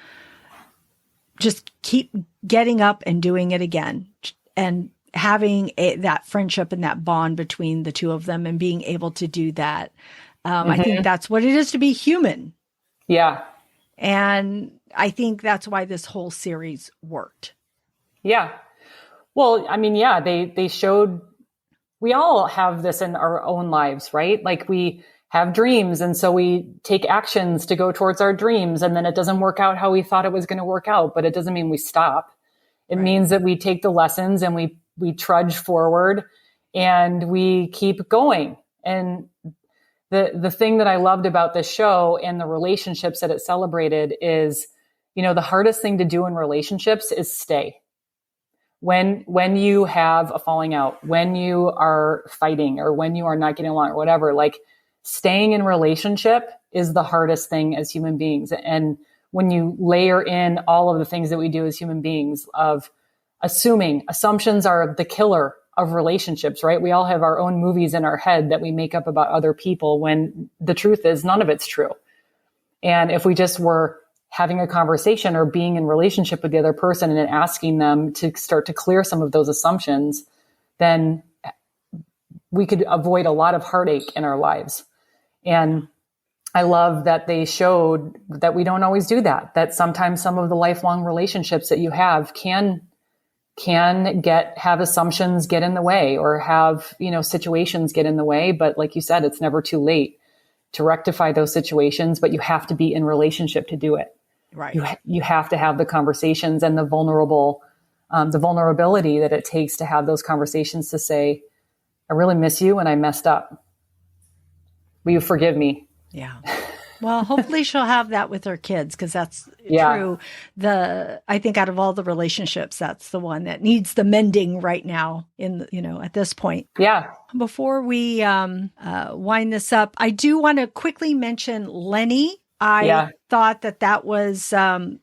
A: Just keep getting up and doing it again. And having that friendship and that bond between the two of them and being able to do that. I think that's what it is to be human.
B: Yeah.
A: And I think that's why this whole series worked.
B: Yeah. Well, I mean, yeah, they showed, we all have this in our own lives, right? Like we have dreams. And so we take actions to go towards our dreams. And then it doesn't work out how we thought it was going to work out, but it doesn't mean we stop. It means that we take the lessons and we trudge forward and we keep going. And the thing that I loved about this show and the relationships that it celebrated is, you know, the hardest thing to do in relationships is stay. When you have a falling out, when you are fighting or when you are not getting along or whatever, like staying in relationship is the hardest thing as human beings. And when you layer in all of the things that we do as human beings of assumptions are the killer of relationships, right? We all have our own movies in our head that we make up about other people when the truth is none of it's true. And if we just were having a conversation or being in relationship with the other person and asking them to start to clear some of those assumptions, then we could avoid a lot of heartache in our lives. And I love that they showed that we don't always do that, that sometimes some of the lifelong relationships that you have can have assumptions get in the way or have, you know, situations get in the way. But like you said, it's never too late to rectify those situations, but you have to be in relationship to do it.
A: Right.
B: You have to have the conversations and the vulnerability that it takes to have those conversations to say, I really miss you and I messed up. Will you forgive me?
A: Yeah. Well, hopefully she'll have that with her kids because that's true. I think out of all the relationships, that's the one that needs the mending right now at this point.
B: Yeah.
A: Before we wind this up, I do want to quickly mention Lenny. I thought that was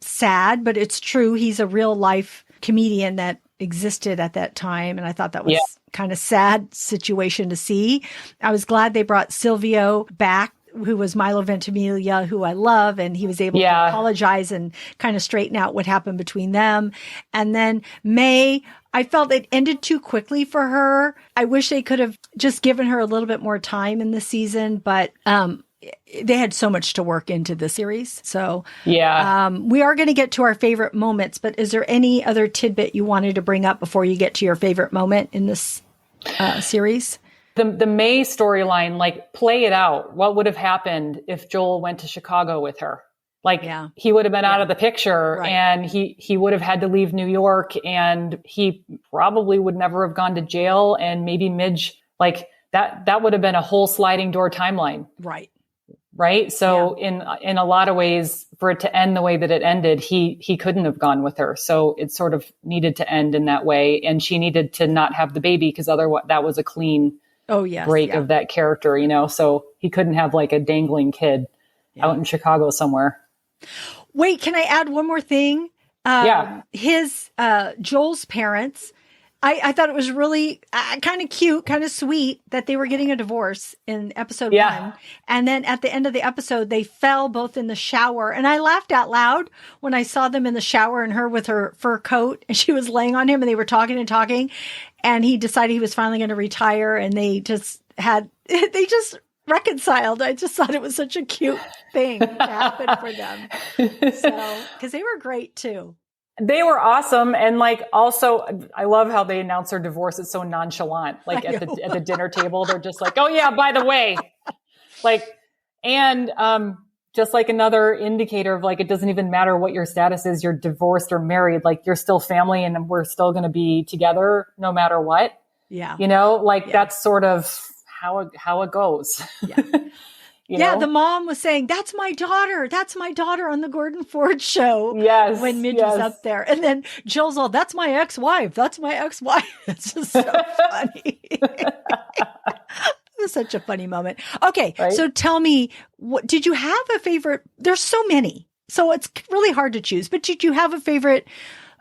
A: sad, but it's true. He's a real life comedian that existed at that time. And I thought that was kind of sad situation to see. I was glad they brought Silvio back, who was Milo Ventimiglia, who I love, and he was able to apologize and kind of straighten out what happened between them. And then May, I felt it ended too quickly for her. I wish they could have just given her a little bit more time in the season, but they had so much to work into the series. So we are going to get to our favorite moments, but is there any other tidbit you wanted to bring up before you get to your favorite moment in this series?
B: The May storyline, like play it out. What would have happened if Joel went to Chicago with her? Like he would have been out of the picture and he would have had to leave New York and he probably would never have gone to jail. And maybe Midge, like that would have been a whole sliding door timeline. Right. So in a lot of ways, for it to end the way that it ended, he couldn't have gone with her. So it sort of needed to end in that way. And she needed to not have the baby because otherwise that was a clean break of that character, you know, so he couldn't have like a dangling kid out in Chicago somewhere.
A: Wait, can I add one more thing? His, Joel's parents, I thought it was really kind of cute, kind of sweet that they were getting a divorce in episode 1. And then at the end of the episode, they fell both in the shower. And I laughed out loud when I saw them in the shower and her with her fur coat and she was laying on him and they were talking and talking. And he decided he was finally going to retire and they just reconciled. I just thought it was such a cute thing to happen for them. So, because they were great too.
B: They were awesome. And like, also, I love how they announce their divorce. It's so nonchalant. Like at the dinner table, they're just like, oh yeah, by the way, like, and, just like another indicator of like, it doesn't even matter what your status is. You're divorced or married, like you're still family and we're still going to be together no matter what.
A: Yeah.
B: You know, like that's sort of how it goes.
A: Yeah.
B: You know?
A: The mom was saying, that's my daughter. That's my daughter on the Gordon Ford show.
B: Yes.
A: When Midge was up there. And then Joel's all, that's my ex-wife. That's my ex-wife. It's just so funny. It was such a funny moment. Okay. Right? So tell me, what did you have a favorite? There's so many. So it's really hard to choose, but did you have a favorite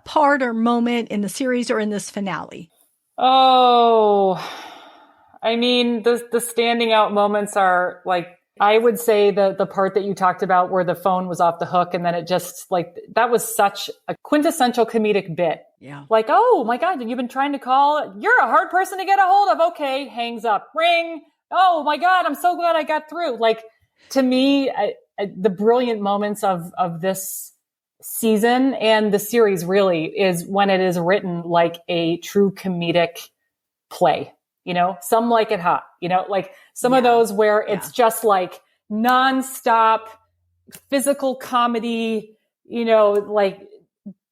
A: part or moment in the series or in this finale?
B: Oh, I mean, the standing out moments are like, I would say the part that you talked about where the phone was off the hook and then it just like, that was such a quintessential comedic bit.
A: Yeah.
B: Like, oh my God, you've been trying to call. You're a hard person to get a hold of. Okay. Hangs up, ring. Oh my God. I'm so glad I got through. Like to me, the brilliant moments of this season and the series really is when it is written like a true comedic play. You know, some like it hot, you know, like some of those where it's just like nonstop physical comedy, you know, like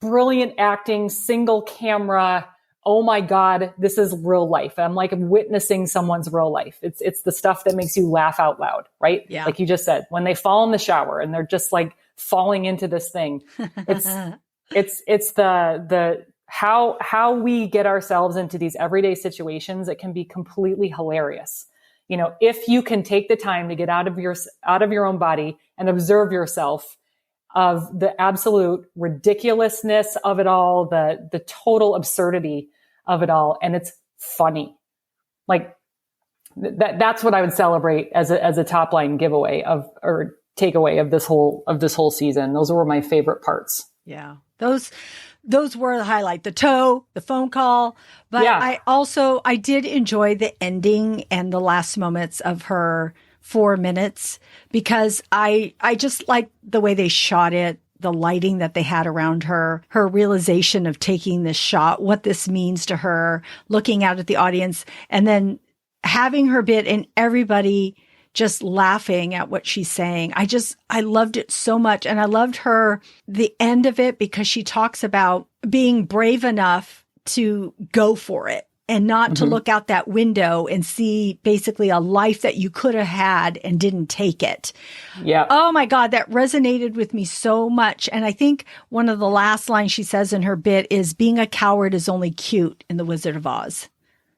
B: brilliant acting, single camera. Oh my God, this is real life. I'm like witnessing someone's real life. It's the stuff that makes you laugh out loud, right?
A: Yeah.
B: Like you just said, when they fall in the shower and they're just like falling into this thing. It's the how we get ourselves into these everyday situations. It can be completely hilarious. You know, if you can take the time to get out of your own body and observe yourself of the absolute ridiculousness of it all, the total absurdity of it all. And it's funny. Like that's what I would celebrate as a top line giveaway or takeaway of this whole season. Those were my favorite parts.
A: Yeah. Those were the highlight, the toe, the phone call. But I did enjoy the ending and the last moments of her 4 minutes because I just liked the way they shot it, the lighting that they had around her realization of taking this shot, what this means to her, looking out at the audience, and then having her bit and everybody just laughing at what she's saying. I loved it so much. And I loved the end of it because she talks about being brave enough to go for it and not to look out that window and see basically a life that you could have had and didn't take it.
B: Yeah.
A: Oh my God, that resonated with me so much. And I think one of the last lines she says in her bit is, being a coward is only cute in The Wizard of Oz.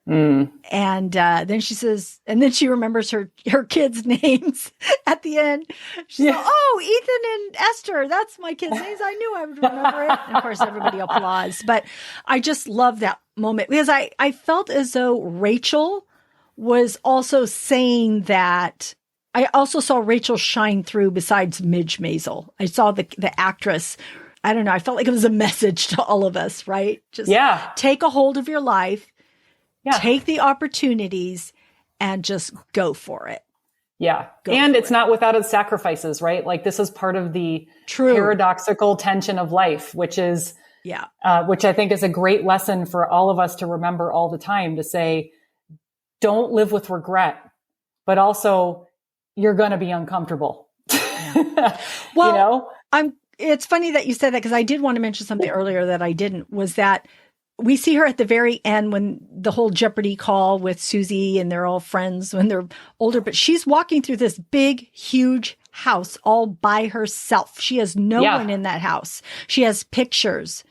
B: Mm.
A: And then she says, and then she remembers her kids' names at the end. She's like, oh, Ethan and Esther, that's my kids' names. I knew I would remember it. And of course, everybody applauds. But I just love that moment because I felt as though Rachel was also saying that. I also saw Rachel shine through besides Midge Maisel. I saw the actress. I don't know. I felt like it was a message to all of us, right? Just take a hold of your life. Yeah. Take the opportunities and just go for it.
B: Yeah. And it's not without its sacrifices, right? Like this is part of the paradoxical tension of life, which is, which I think is a great lesson for all of us to remember all the time, to say, don't live with regret, but also you're going to be uncomfortable. Yeah.
A: Well, you know? It's funny that you said that because I did want to mention something earlier that I didn't, was that we see her at the very end when the whole Jeopardy call with Susie and they're all friends when they're older, but she's walking through this big, huge house all by herself. She has no one in that house. She has pictures.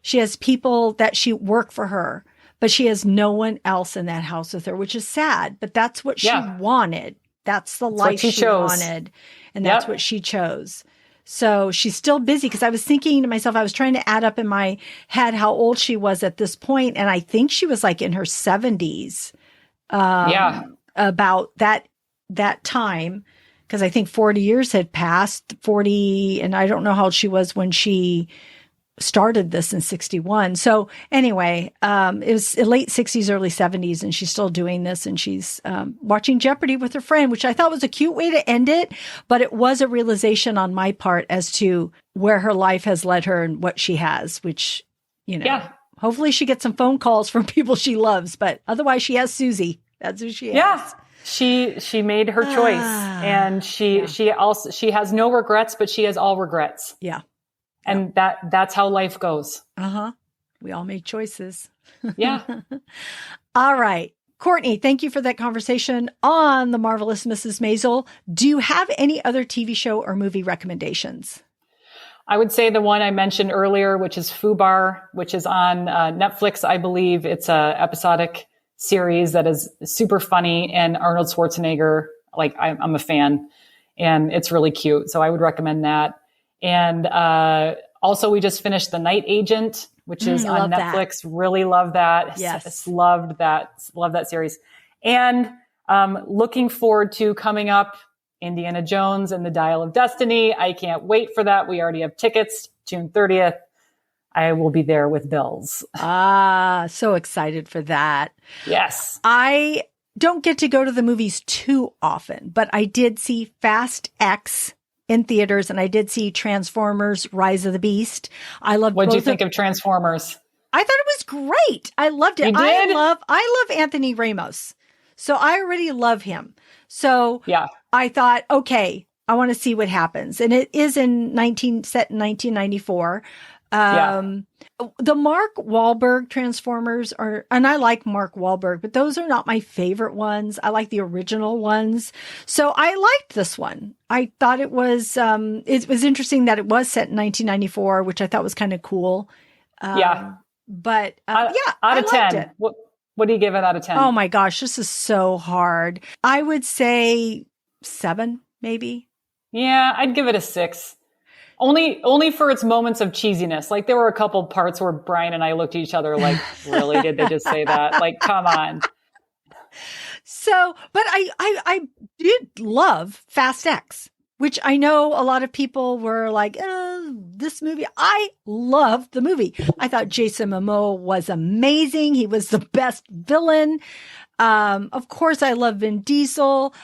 A: She has people that she work for her, but she has no one else in that house with her, which is sad, but that's what she wanted. That's the life she wanted. And that's what she chose. So she's still busy because I was thinking to myself, I was trying to add up in my head how old she was at this point, and I think she was like in her 70s. About that time, because I think 40 years had passed. 40, and I don't know how old she was when she started this in 61. So anyway, it was late 60s, early 70s, and she's still doing this, and she's watching Jeopardy with her friend, which I thought was a cute way to end it. But it was a realization on my part as to where her life has led her and what she has, which, hopefully she gets some phone calls from people she loves. But otherwise, she has Susie. That's who she has.
B: Yeah. She made her choice, and she has no regrets, but she has all regrets.
A: Yeah.
B: And that's how life goes.
A: We all make choices.
B: Yeah.
A: All right. Courtney, thank you for that conversation on The Marvelous Mrs. Maisel. Do you have any other TV show or movie recommendations?
B: I would say the one I mentioned earlier, which is Fubar, which is on Netflix, I believe. It's a episodic series that is super funny, and Arnold Schwarzenegger, I'm a fan, and it's really cute. So I would recommend that. And also, we just finished The Night Agent, which is on Netflix. That. Really love that.
A: Yes.
B: Loved that series. And looking forward to coming up Indiana Jones and the Dial of Destiny. I can't wait for that. We already have tickets, June 30th. I will be there with Bills.
A: So excited for that.
B: Yes.
A: I don't get to go to the movies too often, but I did see Fast X in theaters, and I did see Transformers: Rise of the Beast. I loved.
B: What did you think of Transformers?
A: I thought it was great. I loved it.
B: You did?
A: I love Anthony Ramos, so I already love him. So
B: yeah,
A: I thought, okay, I want to see what happens, and it is set in 1994. The Mark Wahlberg Transformers and I like Mark Wahlberg, but those are not my favorite ones. I like the original ones. So I liked this one. I thought it was interesting that it was set in 1994, which I thought was kind of cool. But
B: out of 10, it. What do you give it out of 10?
A: Oh my gosh, this is so hard. I would say 7, maybe.
B: Yeah, I'd give it a 6. Only for its moments of cheesiness. Like, there were a couple parts where Brian and I looked at each other like, really? Did they just say that? Like, come on.
A: So, but I did love Fast X, which I know a lot of people were like, this movie. I loved the movie. I thought Jason Momoa was amazing. He was the best villain. Of course, I love Vin Diesel.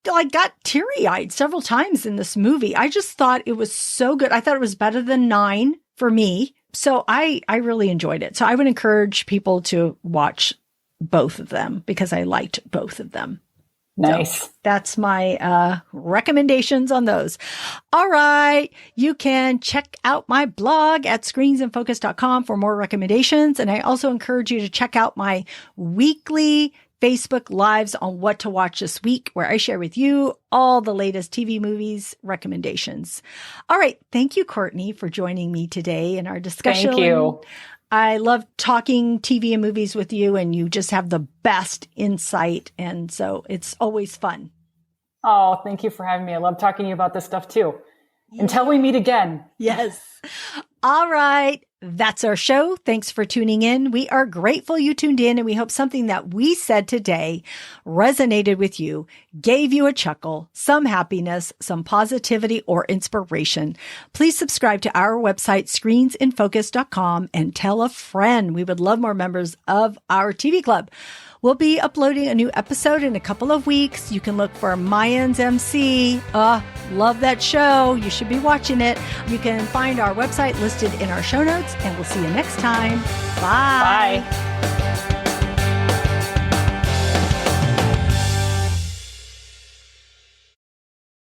A: I got teary-eyed several times in this movie. I just thought it was so good. I thought it was better than 9 for me. So I really enjoyed it. So I would encourage people to watch both of them because I liked both of them.
B: Nice.
A: So that's my recommendations on those. All right. You can check out my blog at screensinfocus.com for more recommendations. And I also encourage you to check out my weekly Facebook Lives on what to watch this week, where I share with you all the latest TV movies recommendations. All right. Thank you, Courtney, for joining me today in our discussion.
B: Thank you.
A: I love talking TV and movies with you, and you just have the best insight. And so it's always fun.
B: Oh, thank you for having me. I love talking to you about this stuff too. Yeah. Until we meet again.
A: Yes. All right. That's our show. Thanks for tuning in. We are grateful you tuned in, and we hope something that we said today resonated with you, gave you a chuckle, some happiness, some positivity, or inspiration. Please subscribe to our website, screensinfocus.com, and tell a friend. We would love more members of our TV club. We'll be uploading a new episode in a couple of weeks. You can look for Mayans MC. Love that show. You should be watching it. You can find our website listed in our show notes, and we'll see you next time. Bye.
B: Bye.